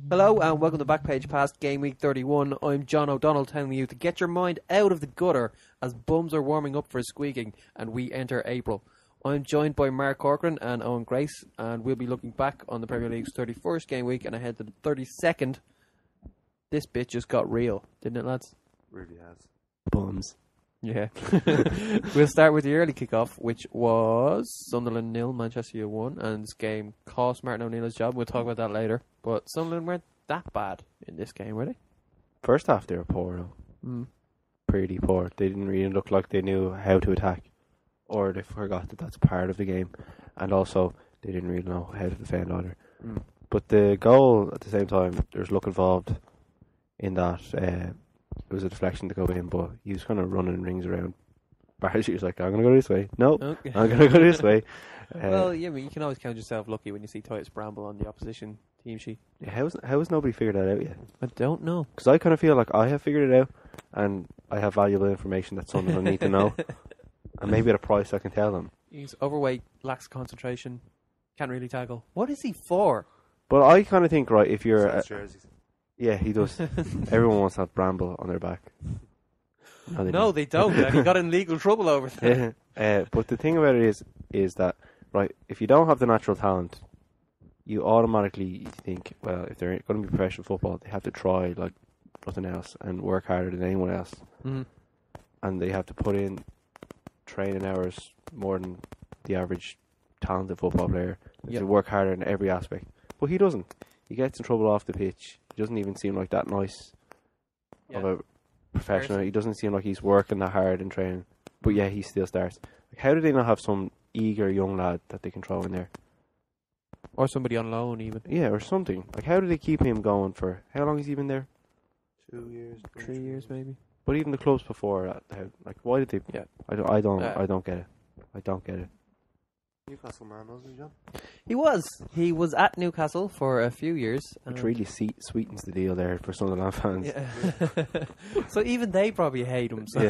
Hello and welcome to Backpage Past Game Week 31. I'm John O'Donnell telling you to get your mind out of the gutter as bums are warming up for squeaking and we enter April. I'm joined by Mark Corcoran and Owen Grace, and we'll be looking back on the Premier League's 31st game week and ahead to the 32nd. This bit just got real, didn't it, lads? Really has. Bums. Yeah. We'll start with the early kickoff, which was Sunderland 0, Manchester 1, and this game cost Martin O'Neill's job. We'll talk about that later. But Sunderland weren't that bad in this game, were they? First half they were poor, though. Pretty poor. They didn't really look like they knew how to attack, or they forgot that that's part of the game, and also they didn't really know how to defend either. But the goal at the same time, there's luck involved in that. It was a deflection to go in, but he was kind of running rings around. Barry was like, I'm going to go this way. No, okay. I'm going to go this way. Well, yeah, but you can always count yourself lucky when you see Titus Bramble on the opposition team sheet. Yeah, how has nobody figured that out yet? I don't know. Because I kind of feel like I have figured it out, and I have valuable information that someone will need to know. And maybe at a price I can tell them. He's overweight, lacks concentration, can't really tackle. What is he for? But I kind of think, right, if you're... jerseys. Yeah, he does. Everyone wants to have Bramble on their back. No, they don't. He got in legal trouble over that. But the thing about it is that, right, if you don't have the natural talent, you automatically think, well, if they're going to be professional football, they have to try like nothing else and work harder than anyone else. Mm-hmm. And they have to put in training hours more than the average talented football player. They have to work harder in every aspect. But he doesn't. He gets in trouble off the pitch. He doesn't even seem like that nice of a professional. He doesn't seem like he's working that hard in training. But yeah, he still starts. Like, how do they not have some eager young lad that they can throw in there? Or somebody on loan even. Yeah, or something. Like, how do they keep him going for... How long has he been there? 2 years. 3 years maybe. But even the clubs before that, like, why did they... Yeah. I don't get it. I don't get it. Newcastle man, wasn't he, John? He was at Newcastle for a few years. Which really sweetens the deal there for Sunderland fans. Yeah. So even they probably hate him, so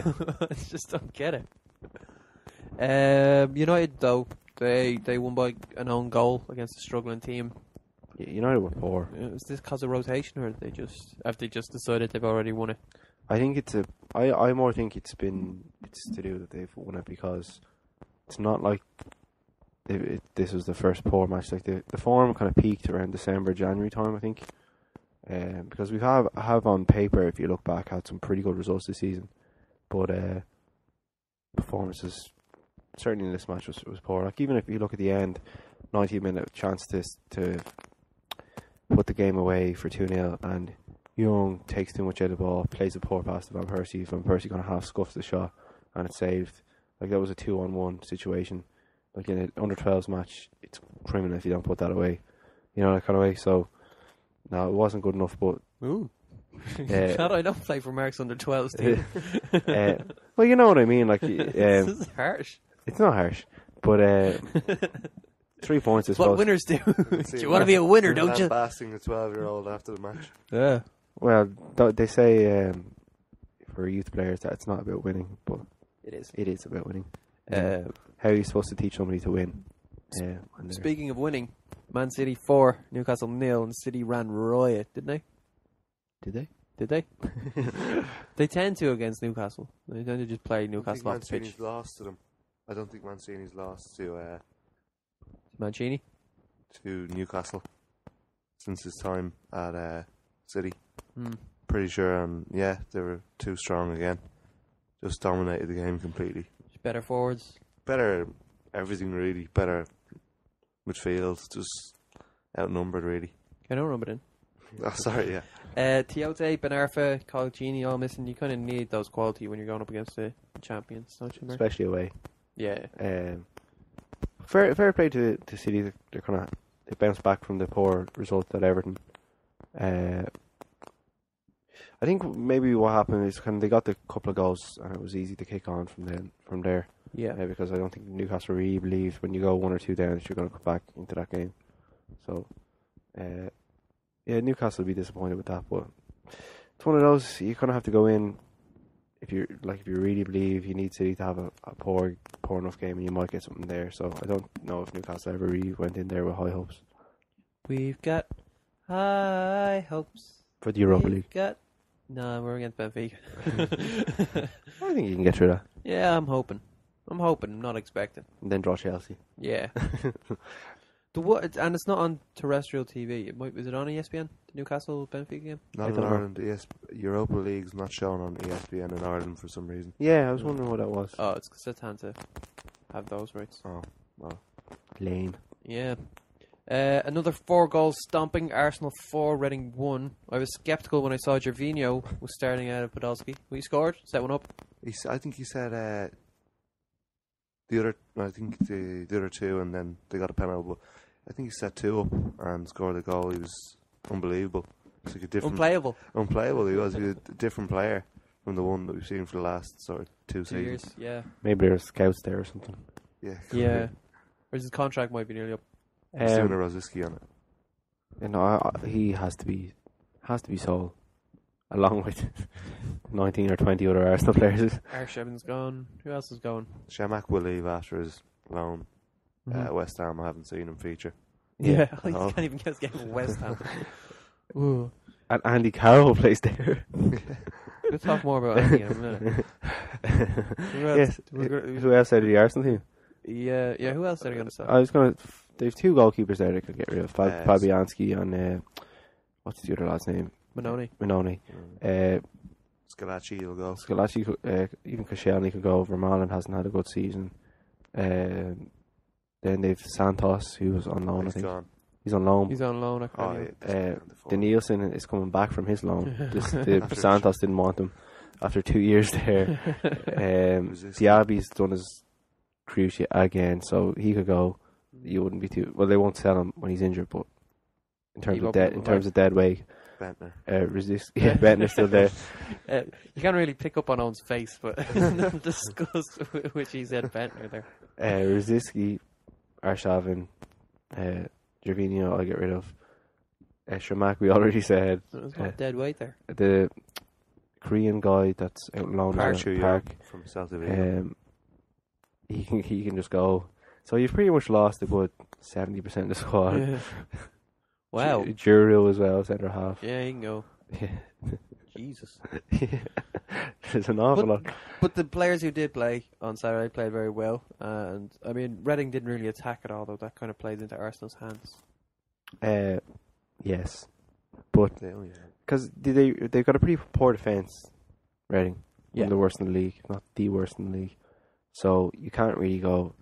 I just don't get it. United, though, they won by an own goal against a struggling team. Yeah, United were poor. Is this because of rotation, or have they just decided they've already won it? I think I more think it's to do that they've won it, because it's not like this was the first poor match. Like the form kind of peaked around December, January time, I think. Because we have on paper, if you look back, had some pretty good results this season, but performances certainly in this match was poor. Like, even if you look at the end, 90-minute chance to put the game away for 2-0, and Young takes too much out of the ball, plays a poor pass to Van Persie. Van Persie kind of half scuffs the shot, and it's saved. Like, that was a 2-on-1 situation. Like, in an under-12s match, it's criminal if you don't put that away. You know, that kind of way. So, no, it wasn't good enough, but... Ooh. Glad I don't play for Mark's under-12s team. Well, you know what I mean. Like, this is harsh. It's not harsh, but 3 points is what winners do. Do you want to be a winner, don't you? Lambasting the 12-year-old after the match. Yeah. Well, they say for youth players that it's not about winning, but it is. It is about winning. How are you supposed to teach somebody to win? Speaking of winning, Man City 4, Newcastle 0, and City ran riot, didn't they? Did they? They tend to against Newcastle. They tend to just play Newcastle off the pitch. Mancini's lost to them. I don't think Mancini's lost to Mancini? To Newcastle since his time at City. Pretty sure, they were too strong again. Just dominated the game completely. Better forwards. Better everything, really. Better midfield. Just outnumbered, really. Can I rub it in? Oh, sorry, yeah. Tiote, Benarfa, Colgini all missing. You kind of need those quality when you're going up against the champions, don't you, Mark? Especially away. Yeah. Fair play to City. They bounced back from the poor result at Everton. I think maybe what happened is they got the couple of goals and it was easy to kick on from there. Yeah. Because I don't think Newcastle really believed when you go 1 or 2 down that you're going to come back into that game. So, Newcastle will be disappointed with that, but it's one of those you kind of have to go in. If you really believe you need City to have a poor enough game, and you might get something there. So I don't know if Newcastle ever really went in there with high hopes. We've got High hopes. For the Europa we've League. got... No, we're against Benfica. I think you can get through that. Yeah, I'm hoping. I'm not expecting. And then draw Chelsea. Yeah. And it's not on terrestrial TV. Is it on ESPN? The Newcastle Benfica game? Not in Ireland. Europa League's not shown on ESPN in Ireland for some reason. Yeah, I was wondering what that was. Oh, it's because it's time to have those rights. Oh, well. Lame. Yeah. Another 4-goal stomping. Arsenal 4, Reading 1. I was sceptical when I saw Gervinho was starting out of Podolski. He scored, set one up. I think he said the other two, and then they got a penalty. But I think he set 2 up and scored a goal. He was unbelievable. It's like a different, unplayable. He was a different player from the one that we've seen for the last sort of 2 seasons. Yeah. Maybe there's scouts there or something. Yeah. Yeah. Whereas his contract might be nearly up. He's doing a Rosiski on it. You know, he has to be sold, along with 19 or 20 other Arsenal players. Arshavin's gone. Who else is going? Shamak will leave after his loan. West Ham, I haven't seen him feature. Yeah, I can't even get his game at West Ham. Ooh. And Andy Carroll plays there. We'll talk more about Andy in a minute. Who else out of the Arsenal team? Yeah. Who else are they going to sell? I was going to... They've 2 goalkeepers there they could get rid of. Fabianski and... what's the other lad's name? Manoni. Scalacci will go. Scalacci, even Koscielny could go. Vermaelen hasn't had a good season. Then they've Santos, who was on loan, I think. Gone. He's on loan. He's on loan. The Nielsen is coming back from his loan. Santos didn't want him after 2 years there. Diaby's done his cruciate again, so he could go. You wouldn't be too... Well, they won't sell him when he's injured, but in terms of dead weight... Bentner. Bentner's still there. You can't really pick up on Owen's face, but disgust which he said Bentner there. Rosicky, Arshavin, Gervinho I'll get rid of. Shamak we already said. There's not dead weight there. The Korean guy that's out on loan Park from South Korea. He can just go. So you've pretty much lost a good 70% of the squad. Yeah. Wow. Juro as well, centre half. Yeah, he can go. Jesus. There's an awful lot. But the players who did play on Saturday played very well. And, I mean, Reading didn't really attack at all, though. That kind of plays into Arsenal's hands. Yes. But, because they've got a pretty poor defence, Reading. One of the worst in the league, not the worst in the league. So you can't really go,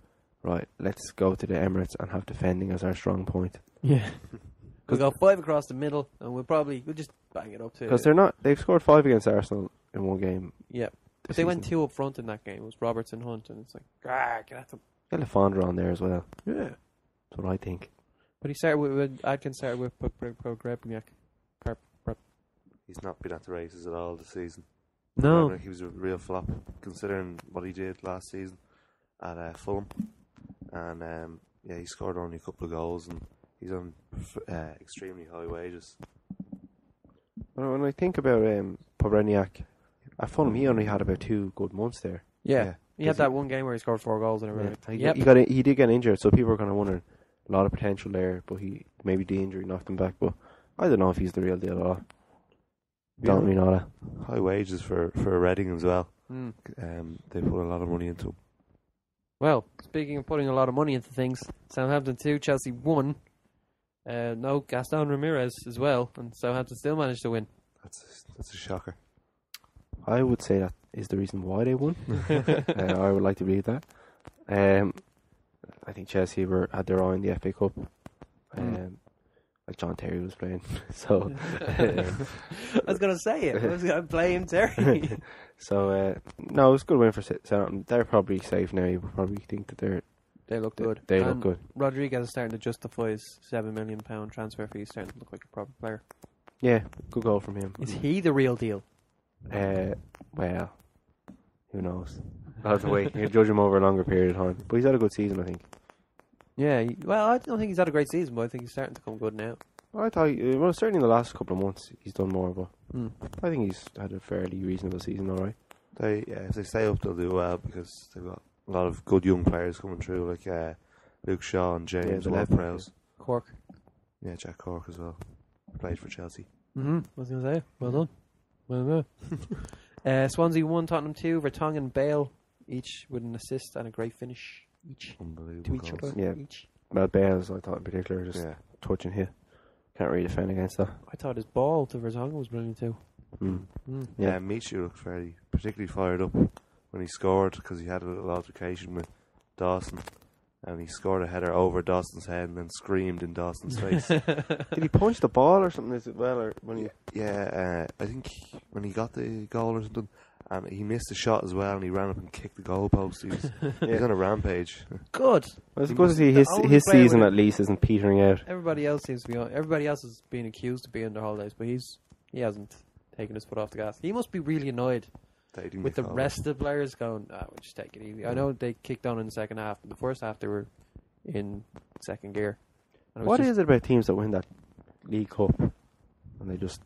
right, let's go to the Emirates and have defending as our strong point. Yeah. We'll go 5 across the middle, and we'll just bang it up to... Because they've scored 5 against Arsenal in one game. Yeah. But they went 2 up front in that game. It was Roberts and Hunt, and it's like, get at them. Get Lafondra on there as well. Yeah. That's what I think. But he started with Adkins started with Pogrebniak. He's not been at the races at all this season. No. He was a real flop, considering what he did last season at Fulham. And, he scored only a couple of goals, and he's on extremely high wages. When I think about Pogrebniak, at Fulham he only had about 2 good months there. Yeah. He had that one game where he scored 4 goals in a row. He did get injured, so people were kind of wondering a lot of potential there, but maybe the injury knocked him back. But I don't know if he's the real deal at all. Don't really know that. High wages for Reading as well. They put a lot of money into him. Well, speaking of putting a lot of money into things, Southampton 2, Chelsea 1. No, Gaston Ramirez as well, and Southampton still managed to win. That's a shocker. I would say that is the reason why they won. I would like to believe that. I think Chelsea had their eye on the FA Cup. Like John Terry was playing. So I was going to say it. I was going to play him, Terry. So, no, it was a good win for Southampton. They're probably safe now. You probably think that they look good. They look good. Rodriguez is starting to justify his £7 million transfer fee. He's starting to look like a proper player. Yeah, good goal from him. Is he the real deal? Well, who knows? I'll have to wait. You can judge him over a longer period of time. But he's had a good season, I think. Yeah, I don't think he's had a great season, but I think he's starting to come good now. I thought, certainly in the last couple of months he's done more, but I think he's had a fairly reasonable season, alright. If they stay up, they'll do well because they've got a lot of good young players coming through, like Luke Shaw and James Ward-Prowse. Cork. Yeah, Jack Cork as well. Played for Chelsea. I was going to say, well done. Well done. Swansea 1, Tottenham 2, Vertonghen and Bale, each with an assist and a great finish. Each. Unbelievable To each goals. other. Yeah. Each. Well, Bales, I thought in particular, just touching here. Can't really defend against that. I thought his ball to Vertonghen was brilliant too. Yeah, Michu looked particularly fired up when he scored because he had a little altercation with Dawson. And he scored a header over Dawson's head and then screamed in Dawson's face. Did he punch the ball or something as well? Or when he... Yeah, I think when he got the goal or something, and he missed the shot as well, and he ran up and kicked the goalpost. He's on a rampage. Good. Well, it's good to see his season at least isn't petering out. Everybody else seems to be on. Everybody else is being accused of being on their holidays, but he hasn't taken his foot off the gas. He must be really annoyed with the rest of the players going, we'll just take it easy. I know they kicked on in the second half, but the first half they were in second gear. What is it about teams that win that League Cup and they just,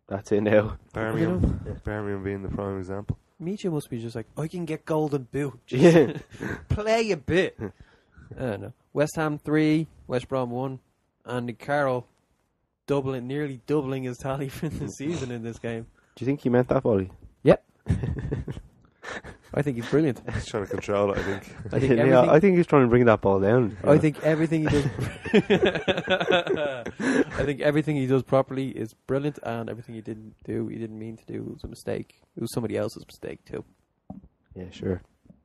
that's it now? Birmingham being the prime example. Michu must be just like, I can get golden boot. Yeah. Play a bit. I don't know. West Ham 3, West Brom 1. Andy Carroll nearly doubling his tally for the season in this game. Do you think he meant that, Bolly? Yep. I think he's brilliant. He's trying to control it, I think. I think he's trying to bring that ball down. I think everything he does I think everything he does properly is brilliant, and everything he didn't mean to do was a mistake. It was somebody else's mistake too. Yeah, sure.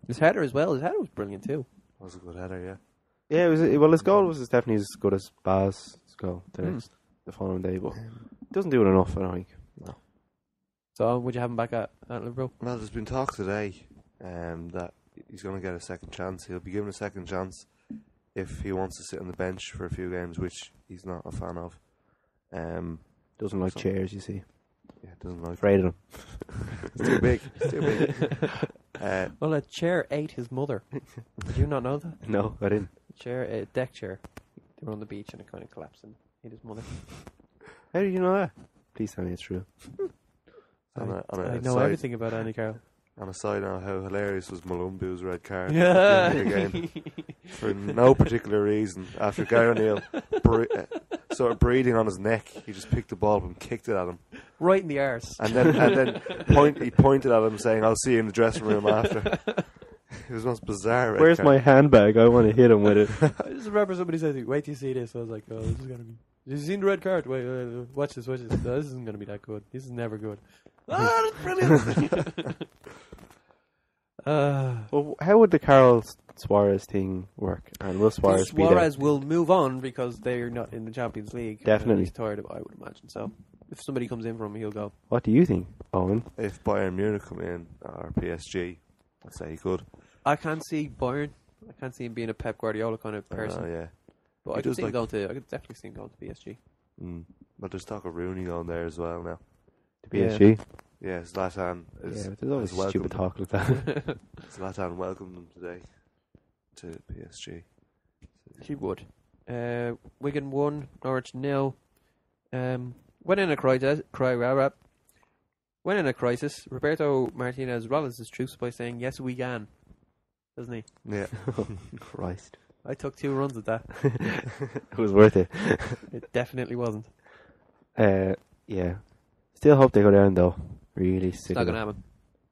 His header as well. His header was brilliant too. That was a good header, yeah. Yeah, his goal was definitely as good as Baz' goal the following day, but doesn't do it enough, I don't think. No. So, would you have him back at Liverpool? Well, there's been talk today that he's going to get a second chance. He'll be given a second chance if he wants to sit on the bench for a few games, which he's not a fan of. Doesn't like chairs, you see. Yeah, doesn't like. Afraid of them. It's too big. It's too big. Well, a chair ate his mother. Did you not know that? No, I didn't. A deck chair. They were on the beach and it kind of collapsed and ate his mother. How did you know that? Please tell me it's true. I know everything about Andy Carroll. On a side note, how hilarious was Malumbu's red card at the end of the game. For no particular reason. After Gary O'Neill sort of breathing on his neck, he just picked the ball up and kicked it at him. Right in the arse. And then he pointed at him saying, I'll see you in the dressing room after. It was the most bizarre red Where's card. my handbag? I want to hit him with it. I just remember somebody said, wait till you see this. I was like, oh, this is going to be... Have you seen the red card? Wait, watch this. No, this isn't going to be that good. This is never good. Ah, that's brilliant! Well, how would the Carroll Suarez thing work? And will Suarez be there? Suarez will move on because they're not in the Champions League. Definitely. He's tired of it, I would imagine. So, if somebody comes in for him, he'll go. What do you think, Owen? If Bayern Munich come in, or PSG, I'd say he could. I can't see Bayern. I can't see him being a Pep Guardiola kind of person. Yeah. But I could definitely see him going to PSG. But there's talk of Rooney going there as well now. To PSG? Yeah, Zlatan is. Yeah, but there's always stupid talk like that. Zlatan welcomed them today to PSG. He would. Wigan 1, Norwich 0. When in a crisis, Roberto Martinez rallies his troops by saying, "Yes, we can," doesn't he? Yeah. Christ. I took 2 runs at that. It was worth it. It definitely wasn't. Yeah. Still hope they go down though. Really sick. It's not going to happen.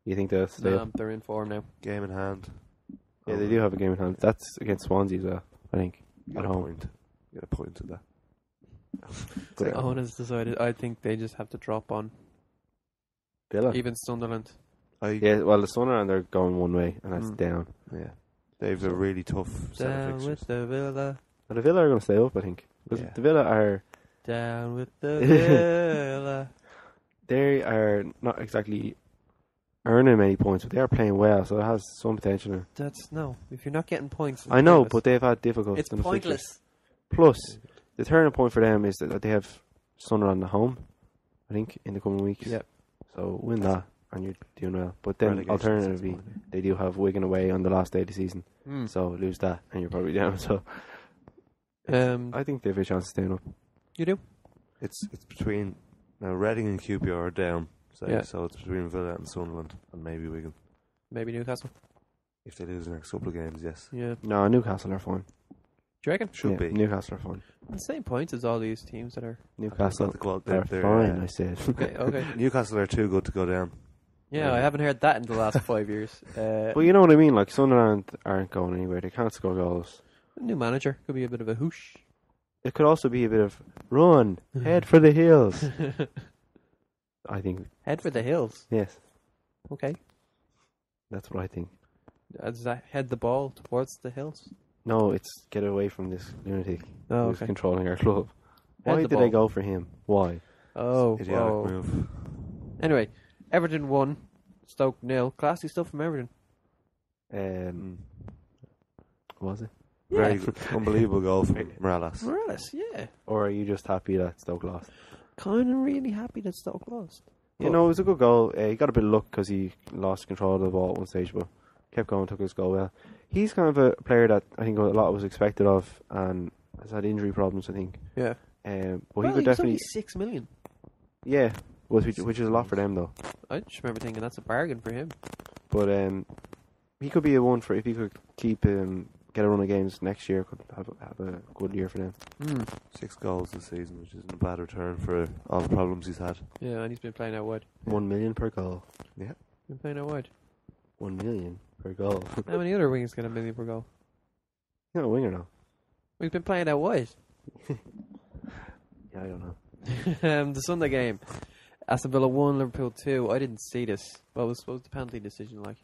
You think they'll stay up? They're in form now. Game in hand. Yeah, they do have a game in hand. That's against Swansea as well, I think. You At get a home. point. You get a point to that. Owen has decided. I think they just have to drop on. Villa. Even Sunderland. Yeah, well, the Sunderland are going one way, and that's down. Yeah. They've a really tough set of Down fixtures. with the Villa. But the Villa are going to stay up, I think. Because the Villa are... Down with the Villa. They are not exactly earning many points, but they are playing well, so it has some potential. If you're not getting points... I know, but they've had difficulties. It's pointless. Plus, the turning point for them is that they have Sunderland at home, I think, in the coming weeks. Yep. So win that, and you're doing well. But then, alternatively, they do have Wigan away on the last day of the season. So lose that, and you're probably down. So I think they have a chance of staying up. You do? It's between... Now, Reading and QPR are down, so it's between Villa and Sunderland, and maybe Wigan. Maybe Newcastle. If they lose the next couple of games, yes. Yeah. No, Newcastle are fine. Do you reckon? Should be. Newcastle are fine. The same points as all these teams that are. Newcastle. They're fine, I said. Okay. Newcastle are too good to go down. Yeah, I haven't heard that in the last 5 years. But you know what I mean? Like, Sunderland aren't going anywhere. They can't score goals. New manager. Could be a bit of a whoosh. It could also be a bit of run, head for the hills. I think. Head for the hills. Yes. Okay. That's what I think. Does that head the ball towards the hills? No, it's get away from this lunatic who's okay. controlling our club. Head Why the did ball. they go for him? Why? Oh, Idiotic whoa. move. Anyway, Everton 1, Stoke 0. Classy stuff from Everton. Was it? Very good. Unbelievable goal from Morales. Morales, yeah. Or are you just happy that Stoke lost? Kind of really happy that Stoke lost. You know, it was a good goal. He got a bit of luck because he lost control of the ball at one stage, but kept going, took his goal well. He's kind of a player that I think a lot was expected of, and has had injury problems, I think. Yeah. But Well, he could definitely... only 6 million. Yeah, which is a lot for them, though. I just remember thinking that's a bargain for him. But he could be a one for if he could keep get a run of games next year. Could have a good year for them. 6 goals this season, which isn't a bad return for all the problems he's had. Yeah, and he's been playing out wide. 1 million per goal. Yeah. Been playing out wide. 1 million per goal. How many other wings get a million per goal? He's not a winger now. We've been playing out wide. Yeah, I don't know. The Sunday game. Aston Villa 1, Liverpool 2. I didn't see this. What was the penalty decision like?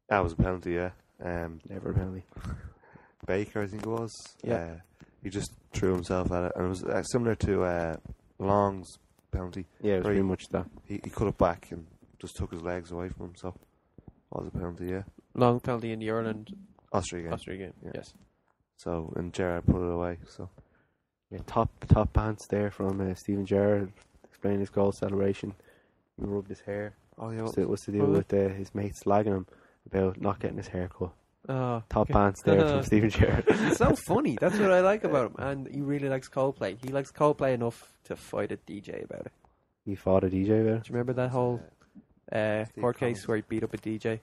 That was a penalty, yeah. Never a penalty. Baker, I think it was. Yeah. He just threw himself at it, and it was similar to Long's penalty. Yeah, it was Right. pretty much that. He cut it back and just took his legs away from him, so it was a penalty, yeah. Long penalty in the Ireland Austria game. game. Yeah. Yes. So, and Gerrard put it away, so. Yeah, top pants there from Stephen Gerrard explaining his goal celebration. He rubbed his hair. Oh, yeah. What's to do with his mates slagging him about not getting his hair cut. Oh, Top pants there from Stephen Gerrard. He's so funny. That's what I like about him. And he really likes Coldplay. He likes Coldplay enough to fight a DJ about it. He fought a DJ about it. Do you remember that whole court case where he beat up a DJ?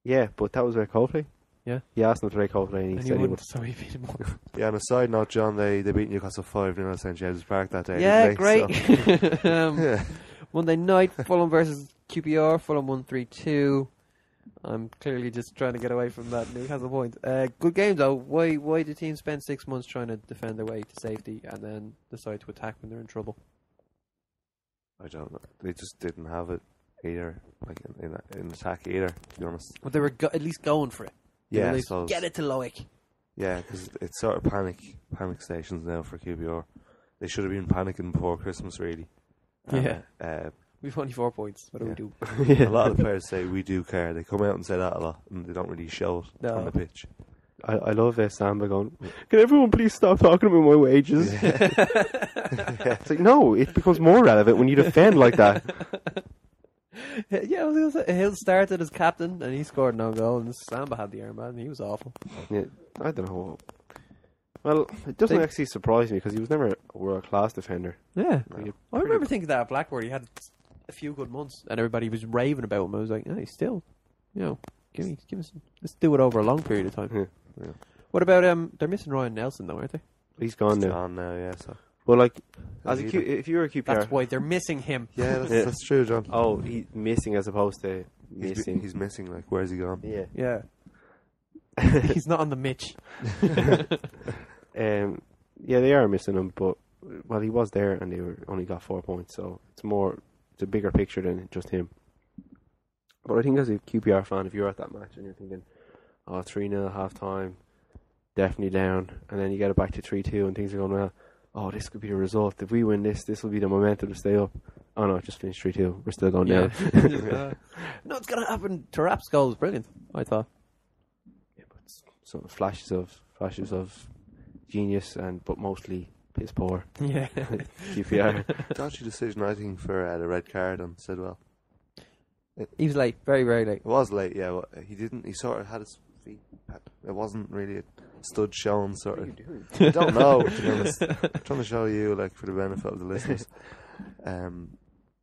Yeah, but that was about Coldplay. Yeah. He asked him to play Coldplay and he said he would. so he beat him up. Yeah, on a side note, John, they beat Newcastle 5-0 at St James's Park that day. Yeah, didn't they? great. Yeah. Monday night, Fulham versus QPR. Fulham 1-3-2. I'm clearly just trying to get away from that Newcastle point. Good game though. Why do teams spend 6 months trying to defend their way to safety and then decide to attack when they're in trouble? I don't know. They just didn't have it either, like in attack either, to be honest. But they were at least going for it. Yeah, They so get it to Loic. yeah, because it's sort of panic stations now for QPR. They should have been panicking before Christmas, really. Yeah. Uh, We've only 4 points. What do we do? A lot of the players say we do care. They come out and say that a lot, and they don't really show it on the pitch. I love Samba going, can everyone please stop talking about my wages? It's like, no, it becomes more relevant when you defend like that. Yeah, I was gonna say, Hill started as captain and he scored no goal, and Samba had the armband and he was awful. Yeah, I don't know. Well, it doesn't actually surprise me because he was never a world-class defender. Yeah. Like, I remember thinking that at Blackburn he had a few good months and everybody was raving about him. I was like, hey, still, give me some, let's do it over a long period of time. Yeah. What about they're missing Ryan Nelson though, aren't they? He's gone now. On now, yeah. So Well, like, if you were a QPR... That's why they're missing him. yeah, that's true, John. Oh, he's missing as opposed to missing. He's missing. Like, where's he gone? Yeah. Yeah. He's not on the Mitch. Yeah, they are missing him, but well, he was there and they only got 4 points, so it's a bigger picture than just him. But I think as a QPR fan, if you're at that match and you're thinking, 3-0 half time, definitely down, and then you get it back to 3-2 and things are going well. Oh, this could be a result. If we win this will be the momentum to stay up. Oh no, just finished 3-2. We're still going down. No, it's going to happen. Tarap's goal was brilliant, I thought. Yeah, but sort of flashes of genius, but mostly piss poor. Yeah. QPR. Dodgy decision, I think, for the red card on Sidwell. He was late, very, very late. It was late, yeah. But he sort of had his feet. It wasn't really a stud showing, sort of. I don't know, to be honest. I'm trying to show you, like, for the benefit of the listeners.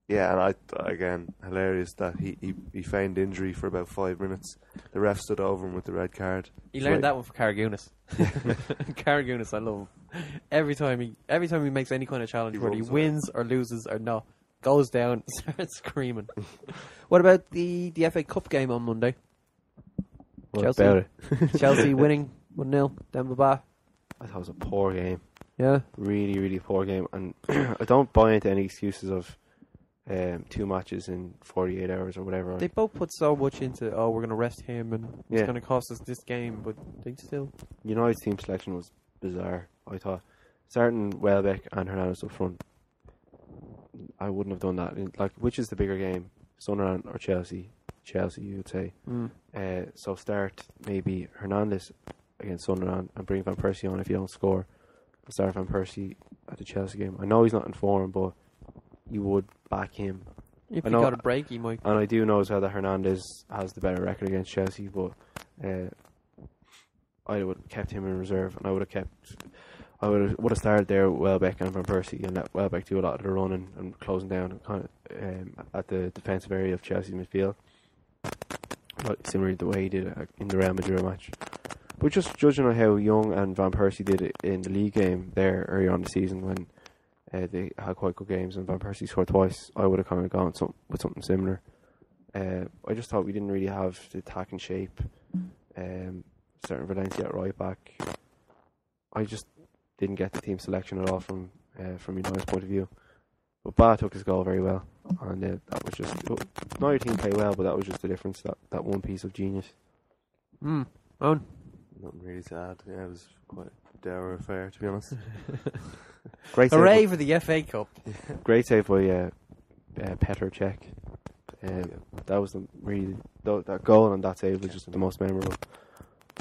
Yeah, and again, hilarious that he feigned injury for about 5 minutes. The ref stood over him with the red card. He learned that one from Carragounis. Carragounis, I love him. Every time he makes any kind of challenge, whether he wins or loses or not, goes down, starts screaming. What about the FA Cup game on Monday? What about it? Chelsea winning 1-0, Denver Bar. I thought it was a poor game. Yeah. Really, really poor game. And I don't buy into any excuses of 2 matches in 48 hours or whatever. They both put so much into, we're going to rest him and it's going to cost us this game, but they still... United's team selection was bizarre, I thought. Starting Welbeck and Hernandez up front, I wouldn't have done that. Like, which is the bigger game, Sunderland or Chelsea? Chelsea, you would say. So start maybe Hernandez against Sunderland and bring Van Persie on if you don't score. Start Van Persie at the Chelsea game. I know he's not in form, but you would back him. If he got a break, he might. And I do know as well that Hernandez has the better record against Chelsea, but I would have kept him in reserve, and I would have started there with Welbeck and Van Persie and let Welbeck do a lot of the running and closing down kind of at the defensive area of Chelsea's midfield, like similarly the way he did in the Real Madrid match. But just judging on how Young and Van Persie did it in the league game there earlier on the season when they had quite good games and Van Persie scored twice, I would have kind of gone with something similar. I just thought we didn't really have the attacking shape. Starting Valencia at right back, I just didn't get the team selection at all from United's point of view. But Ba took his goal very well, and that was just neither team played well, but that was just the difference, that one piece of genius. Owen? Nothing really to add. Yeah, it was quite a dour affair, to be honest. Great Hooray save for the FA Cup! Great save by Petr Cech. That was that goal and that save was just the most memorable.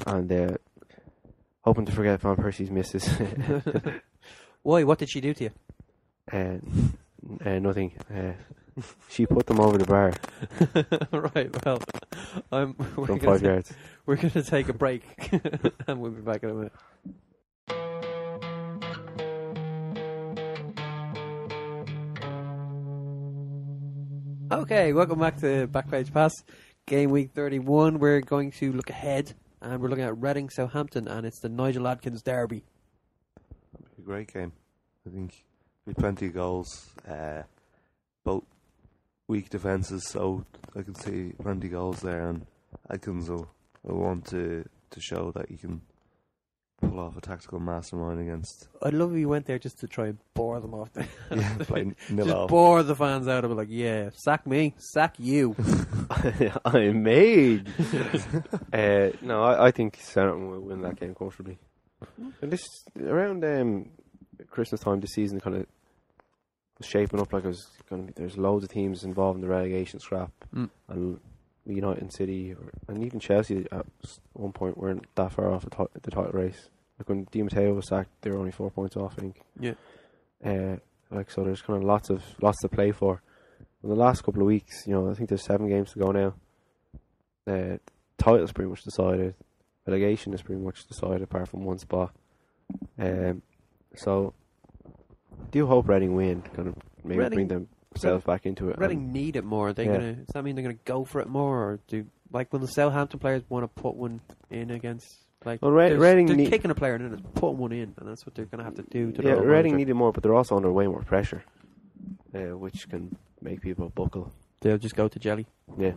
And hoping to forget Van Persie's misses. Why? What did she do to you? Nothing. She put them over the bar. Right, well, from 5 yards. We're going to take a break and we'll be back in a minute. Okay, welcome back to Backpage Pass. Game week 31. We're going to look ahead and we're looking at Reading Southampton, and it's the Nigel Adkins derby. It'll be a great game. I think with plenty of goals. Both weak defences, so I can see plenty of goals there, and Adkins will want to show that he can pull off a tactical mastermind against. I'd love if he went there just to try and bore them off. Play nil just off. bore the fans out of it, like, yeah, sack me, sack you. I'm made. No, I think Southampton will win that game comfortably. And this around Christmas time this season kind of was shaping up like it was going to be. There's loads of teams involved in the relegation scrap, and United and City and even Chelsea at one point weren't that far off the title race. Like when Di Matteo was sacked, they were only 4 points off, I think. Yeah. So there's kind of lots to play for. In the last couple of weeks, I think there's 7 games to go now. Title's pretty much decided. Relegation is pretty much decided apart from one spot. So I do hope Reading win, kind of maybe bring themselves back into it. Reading need it more. Does that mean they're gonna go for it more, or will the Southampton players want to put one in against? Reading they're kicking a player and then putting one in, and that's what they're gonna have to do. Reading needed more, but they're also under way more pressure, which can make people buckle. They'll just go to jelly. Yeah.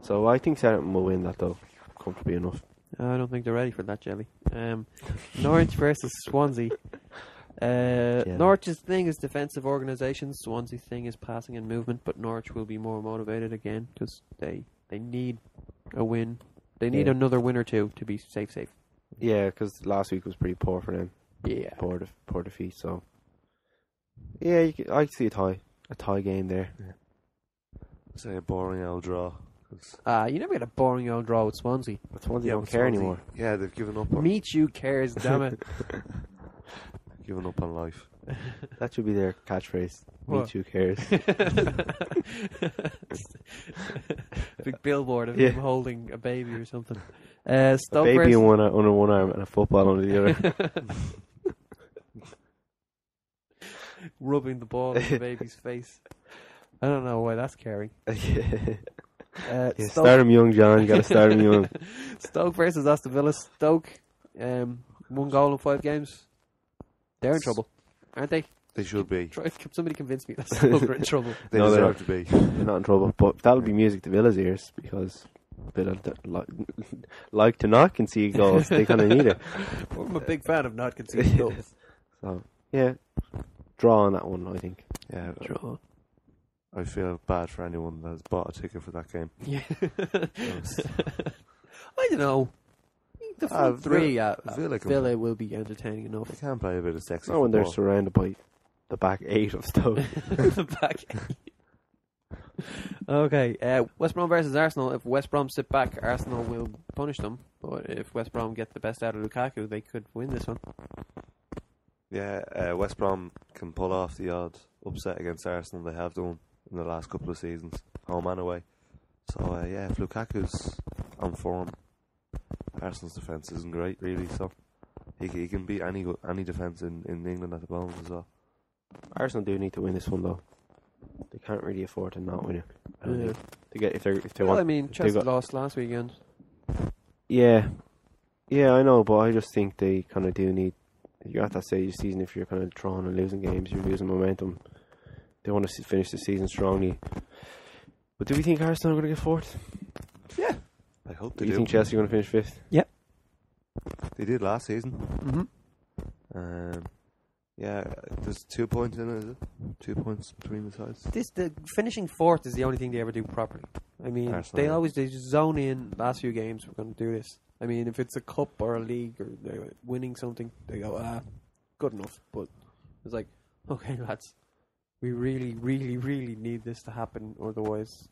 So I think Southampton will win that though, comfortably enough. I don't think they're ready for that jelly. Norwich versus Swansea. Norwich's thing is defensive organisation. Swansea's thing is passing and movement. But Norwich will be more motivated again because they need a win. They need another win or two to be safe. Yeah, because last week was pretty poor for them. Yeah, poor defeat. So yeah, I see a tie game there. Yeah. I'd say a boring old draw. You never get a boring old draw with Swansea. But Swansea don't care anymore. Yeah, they've given up. Michu cares, damn it. Given up on life. That should be their catchphrase. Michu cares. Big billboard of him holding a baby or something. A baby under one arm and a football under the other. Rubbing the ball in the baby's face. I don't know why that's caring. Yeah, start him young, John. You got to start him young. Stoke versus Aston Villa. Stoke, 1 goal in 5 games. They're in trouble, aren't they? They should be. Somebody convince me that Stoke are in trouble. They No, deserve to be. They're not in trouble, but that'll be music to Villa's ears because Villa like to not concede goals. They kind of need it. I'm a big fan of not conceding goals. So yeah, draw on that one. I think. Yeah, Draw. I feel bad for anyone that's bought a ticket for that game. Yeah. I don't know. The front three at Villa will be entertaining enough. They can play a bit of sexy Not when they're football. surrounded by the back 8 of Stoke. The back. Okay, West Brom versus Arsenal. If West Brom sit back, Arsenal will punish them. But if West Brom get the best out of Lukaku, they could win this one. Yeah, West Brom can pull off the odd upset against Arsenal. They have done in the last couple of seasons, home and away. So yeah, if Lukaku's on form, Arsenal's defence isn't great really. So he can beat any defence in England at the moment as well. Arsenal do need to win this one though. They can't really afford to not win it. Yeah. To get if they Well, want. I mean, Chelsea lost last weekend. Yeah, I know, but I just think they kind of do need. You're at that stage of the season. If you're kind of drawing and losing games, you're losing momentum. They want to finish the season strongly. But do we think Arsenal are going to get 4th? Yeah, I hope they Do do. you think Chelsea are going to finish 5th? Yep. They did last season. Mm-hmm. Yeah, there's 2 points in it, is it? 2 points between the sides. The finishing 4th is the only thing they ever do properly. I mean, Arsenal, they just zone in last few games. We're going to do this. I mean, if it's a cup or a league or they're winning something, they go, good enough. But it's like, okay, lads, we really, really, really need this to happen. Otherwise,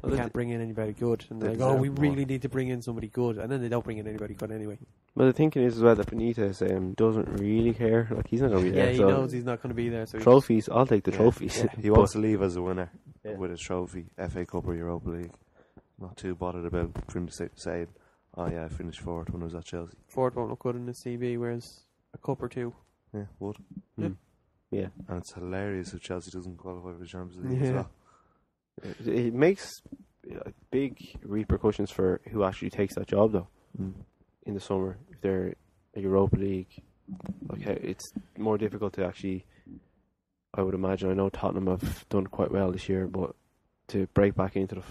we can't bring in anybody good. And they're like, we really need to bring in somebody good. And then they don't bring in anybody good anyway. Well, the thinking is as well that Benitez doesn't really care. Like, he's not going to be there. Yeah, he knows he's not going to be there. So trophies, I'll take the trophies. Yeah. He wants to leave as a winner Yeah. with a trophy, FA Cup or Europa League. Not too bothered about for him saying, oh yeah, I finished 4th when I was at Chelsea. 4th won't look good in the CV, whereas a cup or 2. Yeah, would. Yeah. And it's hilarious if Chelsea doesn't qualify for the Champions League as Yeah. well. It makes big repercussions for who actually takes that job, though, in the summer. If they're a Europa League, it's more difficult to actually, I would imagine. I know Tottenham have done quite well this year, but to break back into the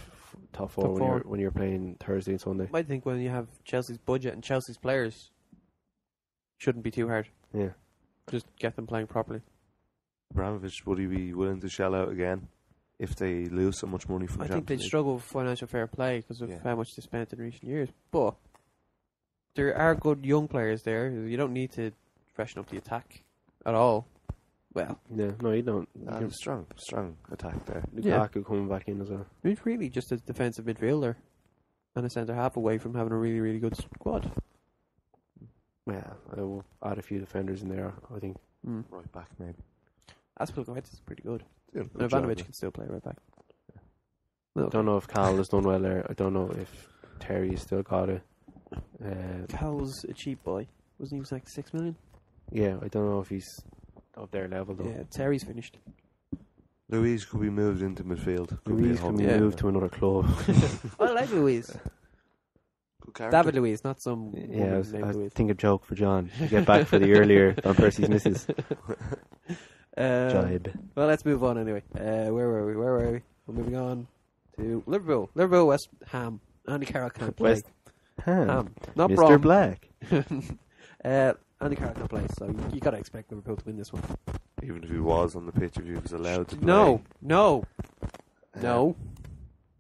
top four when you're playing Thursday and Sunday. I think when you have Chelsea's budget and Chelsea's players, shouldn't be too hard. Yeah. Just get them playing properly. Abramovich, would he be willing to shell out again if they lose so much money from I Champions think they'd League? struggle with financial fair play because of Yeah. how much they spent in recent years. But there are good young players there. You don't need to freshen up the attack at all. Well, No, you don't. Strong attack there. Lukaku coming back in as well. it's really just a defensive midfielder and a centre half away from having a really, really good squad. Yeah, I will add a few defenders in there, I think. Right back, maybe. Aspilicueta is pretty good. Doing a And good job Ivanovic there. can still play right back. I don't know if Carroll has done well there. I don't know if Terry's still got it. Cal's a cheap boy. Wasn't he like 6 million? Yeah, I don't know if he's of their level though. Yeah, Terry's finished. Louise could be moved into midfield. Could Louise be can be Yeah. moved to another club. I like Louise. Good character. David Louise, not some Yeah, woman I named Louise. think a joke for John. To get back for the earlier Van Persie's missus. Jibe. Well, let's move on anyway. Where were we? We're moving on to Liverpool. Liverpool, West Ham. Andy Carroll can't play. West Ham. Not Mr. Brom. Black. Andy Carroll can't play, so you got to expect Liverpool to win this one. Even if he was on the pitch, if he was allowed to play. No.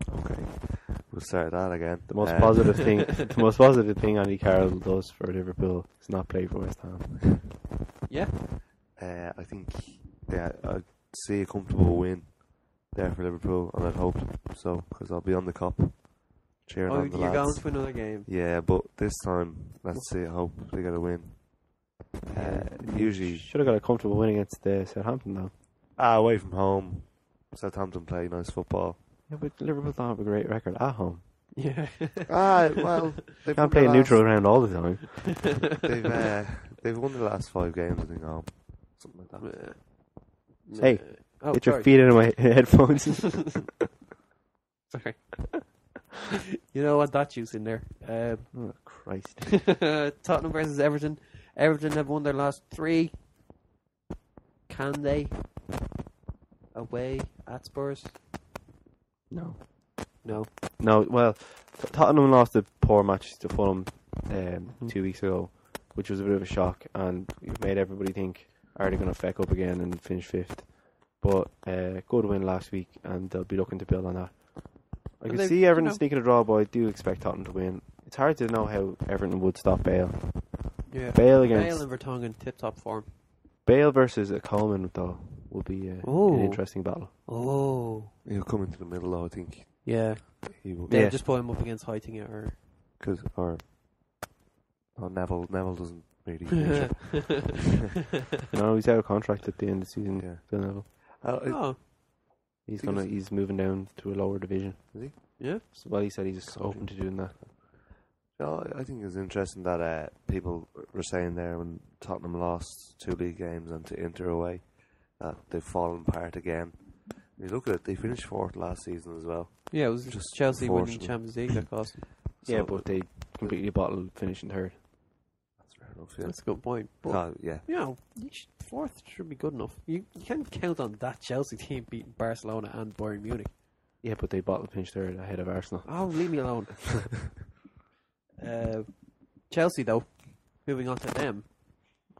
Okay. We'll start that again. The most positive thing. The most positive thing Andy Carroll does for Liverpool is not play for West Ham. Yeah. I think I'd see a comfortable win there for Liverpool, and I'd hope so, because I'll be on the cup cheering on the you're lads. going to another game. Yeah, but this time, let's see, I hope they get a win. Usually, Should have got a comfortable win against Southampton though. away from home, Southampton play nice football. Yeah, but Liverpool don't have a great record at home. Yeah. Well, they Can't play a neutral ground all the time. They've won the last 5 games, I think, home. Something like that. Hey, Oh, Get your sorry. feet out of my headphones. Sorry. You know what? That juice in there. Oh, Christ. Tottenham versus Everton. Everton have won their last 3. Can they? Away at Spurs? No. No. No, well, Tottenham lost a poor match to Fulham 2 weeks ago, which was a bit of a shock, and it made everybody think, are they going to feck up again and finish 5th? But good win last week, and they'll be looking to build on that. I can see Everton sneaking a draw, but I do expect Tottenham to win. It's hard to know how Everton would stop Bale. Yeah. Bale against and Vertonghen, tip-top form. Bale versus a Coleman, though, will be an interesting battle. Oh. He'll come into the middle, though, I think. Yeah. He will. They'll just put him up against Heitinga or... Neville doesn't really... No, he's out of contract at the end of the season. Yeah. Phil Neville. Oh. He's moving down to a lower division. Is he? Yeah. So, well, he said he's open to doing that. No, I think it's interesting that people were saying there when Tottenham lost 2 league games and to Inter away that they've fallen apart again. You look at it, they finished 4th last season as well. Yeah, it was just Chelsea winning Champions League that cost them. Yeah, but they completely bottled finishing 3rd. That's fair enough, yeah. That's a good point. But, yeah. you know, 4th should be good enough. You can't count on that Chelsea team beating Barcelona and Bayern Munich. Yeah, but they bottled finished 3rd ahead of Arsenal. Oh, leave me alone. Chelsea, though, moving on to them.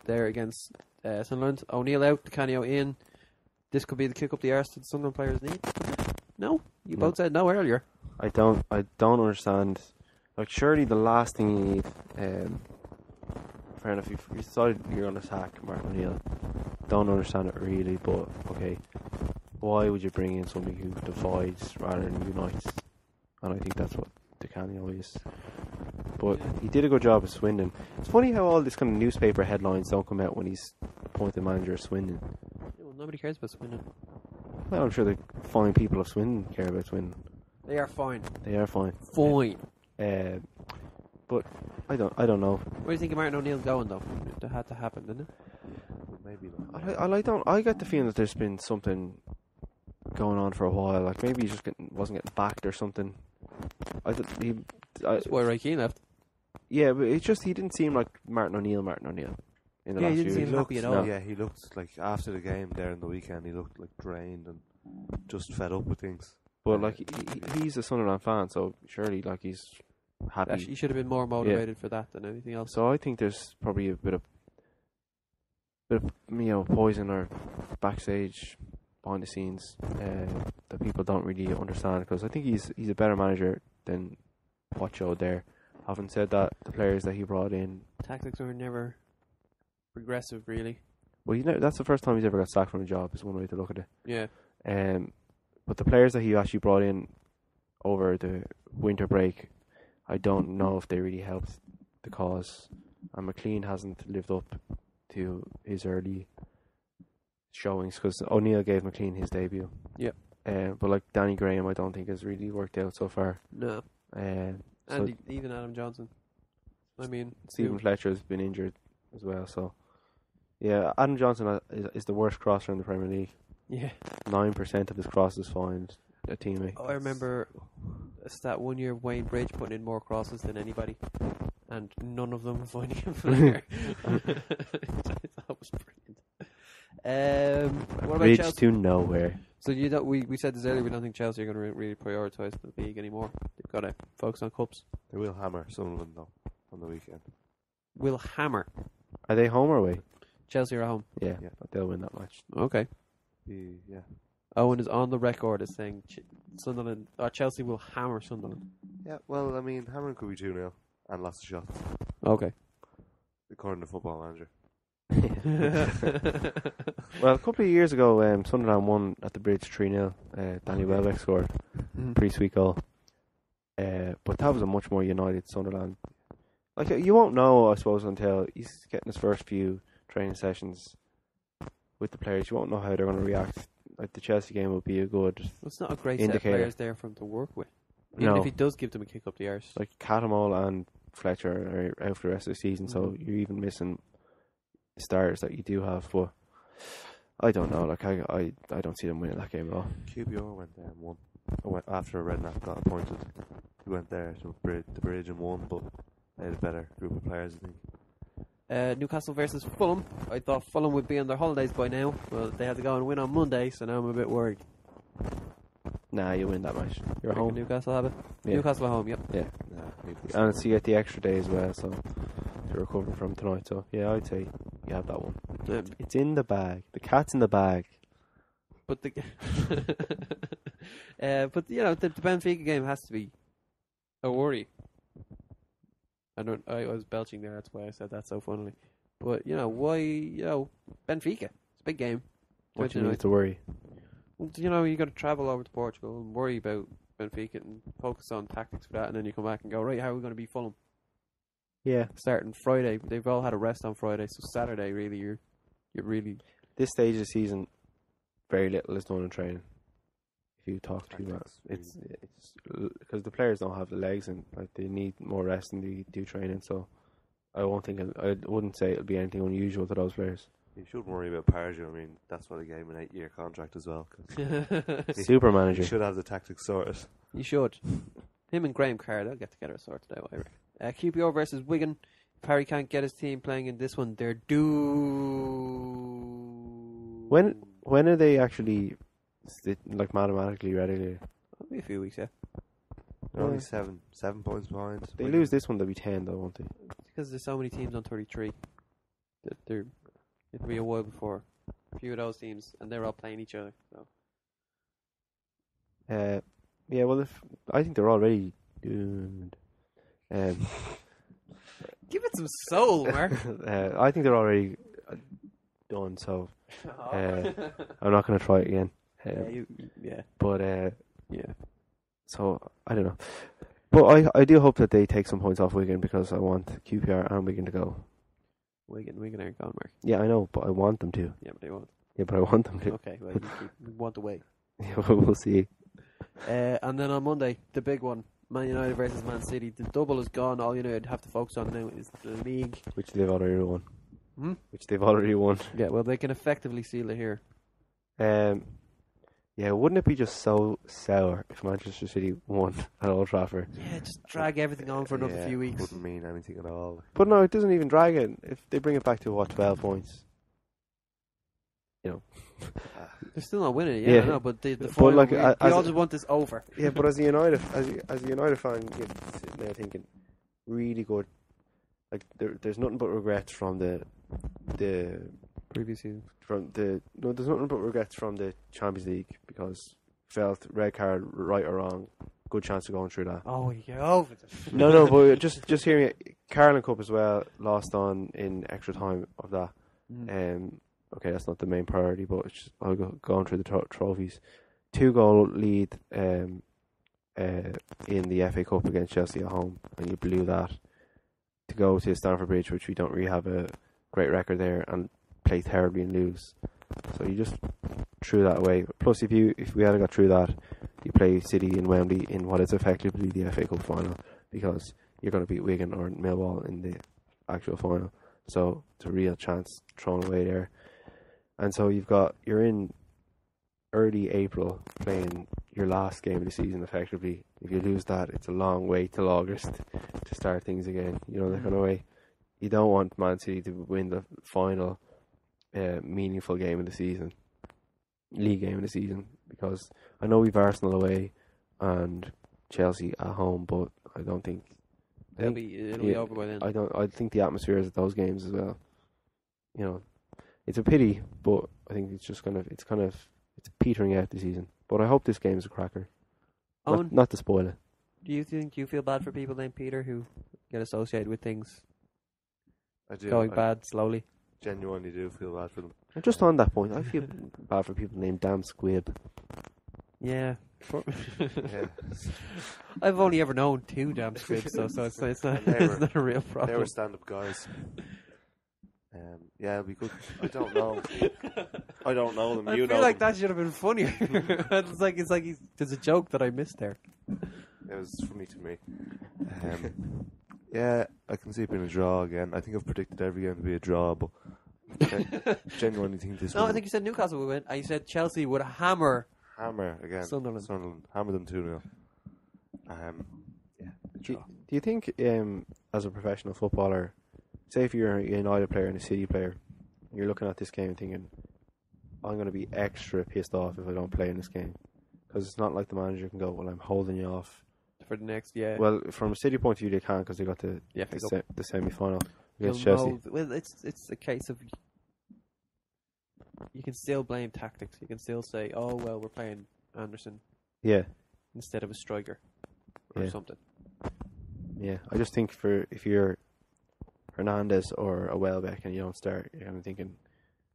They're against Sunderland. O'Neill out, Canio in. This could be the kick up the arse that the Sunderland players need. No? You both said no earlier. I don't understand. Like, surely the last thing you need, fair enough, if you decided you're going to sack Mark O'Neill, don't understand it really, but okay, why would you bring in somebody who divides rather than unites? And I think that's what DeCanio is. But he did a good job at Swindon. It's funny how all this kind of newspaper headlines don't come out when he's appointed manager of Swindon. Yeah, well, nobody cares about Swindon. Well, I'm sure the fine people of Swindon care about Swindon. They are fine. They are fine. Fine. But I don't know. Where do you think of Martin O'Neill going, though? That had to happen, didn't it? Maybe not. I get the feeling that there's been something going on for a while. Like maybe he just wasn't getting backed or something. That's why Ray Keane left. Yeah, but it's just he didn't seem like Martin O'Neill in the last he few didn't seem years. happy at all. Yeah, he looked like after the game there in the weekend, he looked like drained and just fed up with things. But like he's a Sunderland fan, so surely like he's happy. Actually, he should have been more motivated for that than anything else. So I think there's probably a bit of poison or backstage behind the scenes that people don't really understand, because I think he's a better manager than what showed there. Having said that, the players that he brought in, Tactics are never progressive, really. well, that's the first time he's ever got sacked from a job. Is one way to look at it. Yeah. But the players that he actually brought in over the winter break, I don't know if they really helped the cause. And McLean hasn't lived up to his early showings, because O'Neill gave McLean his debut. Yeah. But like Danny Graham, I don't think has really worked out so far. No. So And even Adam Johnson. I mean, Stephen Fletcher has been injured as well. So yeah, Adam Johnson is the worst crosser in the Premier League. Yeah. 9% of his crosses find a teammate. I remember a stat one year, Wayne Bridge putting in more crosses than anybody, and none of them were finding him player. That was brilliant. What about Bridge Chelsea? to nowhere. So we said this earlier. We don't think Chelsea are going to really prioritise the league anymore. They've got to focus on cups. They will hammer Sunderland though on the weekend. Will hammer. Are they home or away? Chelsea are at home. Yeah, they'll win that match. Okay. Yeah. Owen is on the record as saying Sunderland or Chelsea will hammer Sunderland. Yeah, well, I mean, hammering could be 2-0 and lots of shots, Okay. according to Football Manager. Well, a couple of years ago, Sunderland won at the Bridge 3-0. Danny Welbeck scored. Pretty sweet goal. But that was a much more united Sunderland. Like, you won't know, I suppose, until he's getting his first few training sessions with the players. You won't know how they're going to react. Like, the Chelsea game will be a good It's not a great indicator. set of players there for him to work with. Even if he does give them a kick up the arse. Like, Catamol and Fletcher are out for the rest of the season, so you're even missing starters that you do have. But I don't know. Like I don't see them winning that game at all. QPR went there and won. After Redknapp got appointed, he went there to the bridge and won, but they had a better group of players, I think. Newcastle versus Fulham. I thought Fulham would be on their holidays by now. Well, they had to go and win on Monday, so now I'm a bit worried. Nah, you win that match. You're home. Newcastle have it? Yeah. Newcastle at home, yep. Yeah. And it's, you get the extra day as well, so to recover from tonight. So yeah, I'd say you have that one. It's in the bag. The cat's in the bag. But the but you know the Benfica game has to be a worry. I was belching there. That's why I said that so funnily. But you know why? You know Benfica. It's a big game. What do you need to worry? Well, you know you got to travel over to Portugal and worry about Benfica and focus on tactics for that, and then you come back and go right. How are we going to beat Fulham? Yeah, starting Friday. They've all had a rest on Friday, so Saturday really you're really this stage of the season. Very little is done in training. If you talk to them, it's because the players don't have the legs and like they need more rest than they do training. So I wouldn't say it'll be anything unusual to those players. You shouldn't worry about Pardew. I mean, that's why they gave him an 8-year contract as well. Super manager. He should have the tactics sorted. You should. Him and Graham Carr, they'll get together sorted out. QPR versus Wigan. If Harry can't get his team playing in this one, they're due. When are they actually like mathematically ready? It'll be a few weeks, yeah. They're only 7 points behind. They lose this one, they'll be 10 though, won't they? Because there's so many teams on 33. It'll be a while before a few of those teams, and they're all playing each other. So. Yeah, well, I think they're already doomed. Give it some soul, Mark. I think they're already done, so I'm not going to try it again. Yeah. But yeah. So I don't know, but I do hope that they take some points off Wigan because I want QPR and Wigan to go. Wigan aren't gone, Mark. Yeah, I know, but I want them to. Yeah, but they won't. Yeah, but I want them to. Okay, well, you want to wait. Yeah, we'll see. And then on Monday, the big one, Man United versus Man City. The double is gone. All United have to focus on now is the league, which they've already won. Which they've already won. Yeah, well, they can effectively seal it here. Yeah, wouldn't it be just so sour if Manchester City won at Old Trafford? Yeah, just drag everything on for another few weeks. Wouldn't mean anything at all. But no, it doesn't even drag it. If they bring it back to 12 points, you know, they're still not winning. Yeah, I know, but the final, like, we all just want this over. Yeah, but as a United fan, you're sitting there thinking, really good. Like there's nothing but regrets from the previous season. There's nothing but regrets from the Champions League because felt red card, right or wrong, good chance of going through that. Oh, yeah, over the No, but just hearing it, Carroll Cup as well, lost on in extra time of that. Okay, that's not the main priority, but it's just, I'll go through the trophies. 2-goal lead in the FA Cup against Chelsea at home, and you blew that to go to Stamford Bridge, which we don't really have a great record there, and play terribly and lose. So you just threw that away. Plus, if we hadn't got through that, you play City in Wembley in what is effectively the FA Cup final because you're going to beat Wigan or Millwall in the actual final. So it's a real chance thrown away there. And so you're in early April playing your last game of the season effectively. If you lose that, it's a long way till August to start things again. You know, that kind of way. You don't want Man City to win the final meaningful game of the season, league game of the season, because I know we've Arsenal away and Chelsea at home, but I don't think it'll be over by then. I think the atmosphere is at those games as well. You know, it's a pity, but I think it's petering out the season. But I hope this game is a cracker. Not to spoil it. Do you feel bad for people named Peter who get associated with things I do. Going bad slowly? Genuinely do feel bad for them. And just on that point, I feel bad for people named Damn Squib. Yeah. Yeah. I've only ever known 2 Damn Squibs, so it's not a real problem. They were stand-up guys. Yeah, it'll be good. I don't know. I don't know them. I feel like that should have been funnier. it's like there's a joke that I missed there. It was funny to me. Yeah, I can see it being a draw again. I think I've predicted every game to be a draw, but Genuinely think this. No, I think you said Newcastle would win. And you said Chelsea would hammer again. Sunderland. Hammer them 2-0. Do you think, as a professional footballer, say if you're a United player and a City player, you're looking at this game and thinking, I'm going to be extra pissed off if I don't play in this game, because it's not like the manager can go, well, I'm holding you off for the next, yeah. Well, from a City point of view, they can, because they got the semi-final against Chelsea. Well, it's a case of you can still blame tactics. You can still say, oh well, we're playing Anderson, instead of a striker or something. Yeah, I just think if you're Hernandez or a Welbeck and you don't start, you're kind of thinking,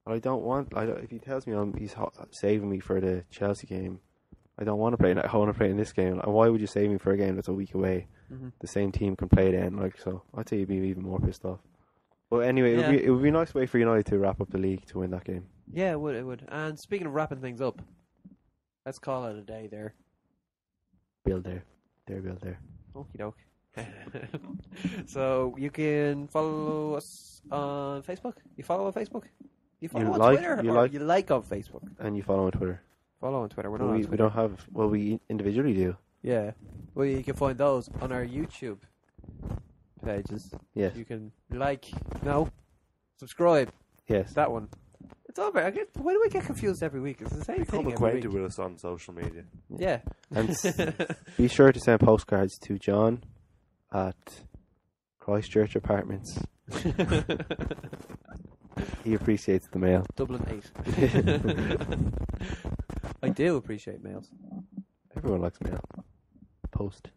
well, if he tells me he's saving me for the Chelsea game, I don't want to play. I want to play in this game. And why would you save me for a game that's a week away? Mm-hmm. The same team can play then, so I'd say you'd be even more pissed off. But anyway, it would be a nice way for United to wrap up the league to win that game. Yeah, it would. And speaking of wrapping things up, let's call it a day there. Build there. Build there. Okie doke. So you can follow us on Facebook. You follow on Facebook? You follow on Twitter? You like on Facebook? And you follow on Twitter. Follow on Twitter. We're not on Twitter. We don't have... Well, we individually do. Yeah. Well, you can find those on our YouTube pages. Yes. You can subscribe. Yes. That one. It's all about... Why do I get confused every week? It's the same thing every week. Become acquainted with us on social media. Yeah. And be sure to send postcards to John at Christchurch Apartments. He appreciates the mail. Dublin 8. I do appreciate mails. Everyone likes mail. Post.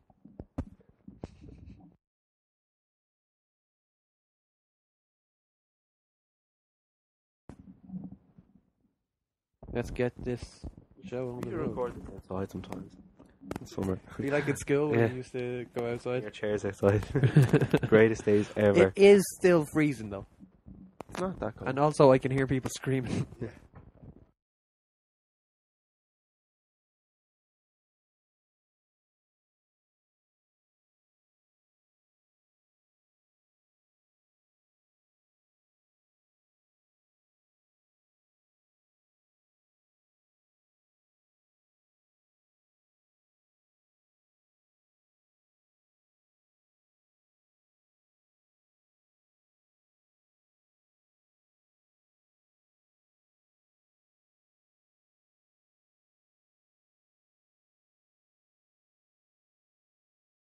Let's get this show on the road. Outside sometimes. In summer. Be like in school when you used to go outside. Your chairs outside. Greatest days ever. It is still freezing though. It's not that cold. And also I can hear people screaming. Yeah.